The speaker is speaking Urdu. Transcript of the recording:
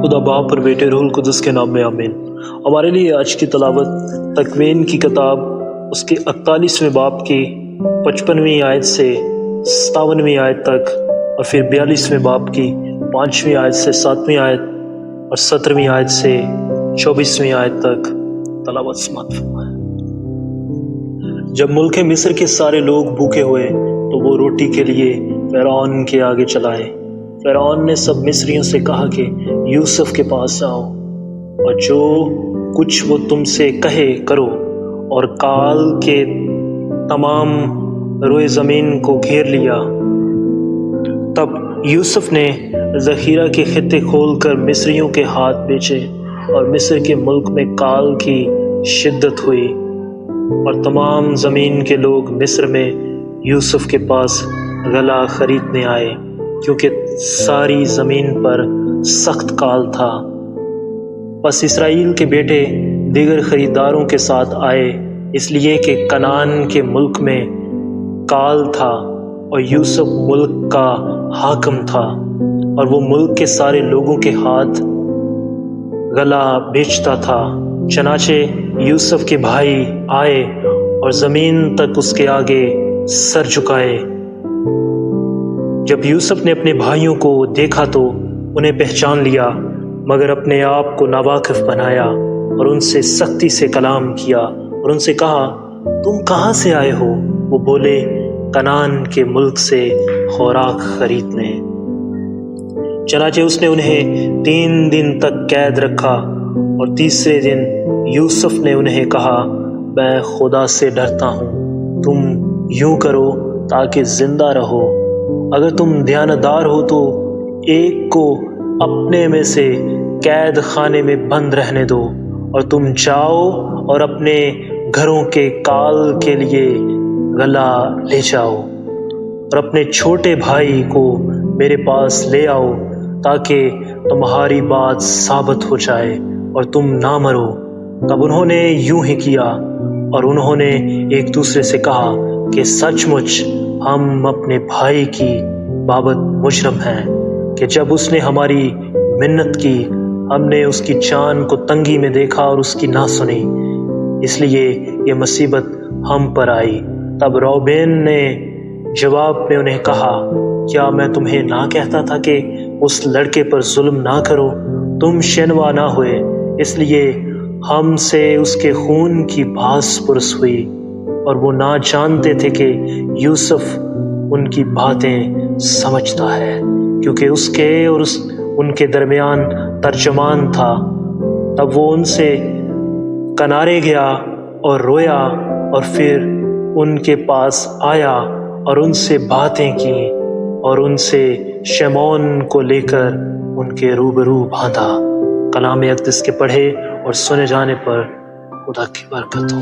خدا باپ اور بیٹے روح القدس کے نام میں آمین۔ ہمارے لیے آج کی تلاوت تکوین کی کتاب اس کے 41ویں باب کی 55ویں آیت سے 57ویں آیت تک، اور پھر 42ویں باب کی 5ویں آیت سے 7ویں آیت اور 17ویں آیت سے 24ویں آیت تک تلاوت سماعت فرمائے۔ جب ملک مصر کے سارے لوگ بھوکے ہوئے تو وہ روٹی کے لیے فرعون کے آگے چلائے۔ فرعون نے سب مصریوں سے کہا کہ یوسف کے پاس آؤ اور جو کچھ وہ تم سے کہے کرو، اور کال کے تمام روئے زمین کو گھیر لیا۔ تب یوسف نے ذخیرہ کے خطے کھول کر مصریوں کے ہاتھ بیچے، اور مصر کے ملک میں کال کی شدت ہوئی، اور تمام زمین کے لوگ مصر میں یوسف کے پاس غلہ خریدنے آئے، کیونکہ ساری زمین پر سخت کال تھا۔ پس اسرائیل کے بیٹے دیگر خریداروں کے ساتھ آئے، اس لیے کہ کنعان کے ملک میں کال تھا، اور یوسف ملک کا حاکم تھا، اور وہ ملک کے سارے لوگوں کے ہاتھ غلہ بیچتا تھا۔ چنانچہ یوسف کے بھائی آئے اور زمین تک اس کے آگے سر جھکائے۔ جب یوسف نے اپنے بھائیوں کو دیکھا تو انہیں پہچان لیا، مگر اپنے آپ کو ناواقف بنایا، اور ان سے سختی سے کلام کیا اور ان سے کہا، تم کہاں سے آئے ہو؟ وہ بولے، کنعان کے ملک سے خوراک خریدنے۔ چنانچہ اس نے انہیں 3 دن تک قید رکھا، اور تیسرے دن یوسف نے انہیں کہا، میں خدا سے ڈرتا ہوں، تم یوں کرو تاکہ زندہ رہو۔ اگر تم دیانتدار ہو تو ایک کو اپنے میں سے قید خانے میں بند رہنے دو، اور تم جاؤ اور اپنے گھروں کے کال کے لیے غلہ لے جاؤ، اور اپنے چھوٹے بھائی کو میرے پاس لے آؤ، تاکہ تمہاری بات ثابت ہو جائے اور تم نہ مرو۔ تب انہوں نے یوں ہی کیا، اور انہوں نے ایک دوسرے سے کہا کہ سچ مچ ہم اپنے بھائی کی بابت مجرم ہیں، کہ جب اس نے ہماری منت کی، ہم نے اس کی جان کو تنگی میں دیکھا اور اس کی نہ سنی، اس لیے یہ مصیبت ہم پر آئی۔ تب روبین نے جواب میں انہیں کہا، کیا میں تمہیں نہ کہتا تھا کہ اس لڑکے پر ظلم نہ کرو؟ تم شنوا نہ ہوئے، اس لیے ہم سے اس کے خون کی بھاس پرس ہوئی، اور وہ نہ جانتے تھے کہ یوسف ان کی باتیں سمجھتا ہے، کیونکہ اس کے اور ان کے درمیان ترجمان تھا۔ تب وہ ان سے کنارے گیا اور رویا، اور پھر ان کے پاس آیا اور ان سے باتیں کی، اور ان سے شمعون کو لے کر ان کے روبرو باندھا۔ کلام اقدس کے پڑھے اور سنے جانے پر خدا کی برکت ہو۔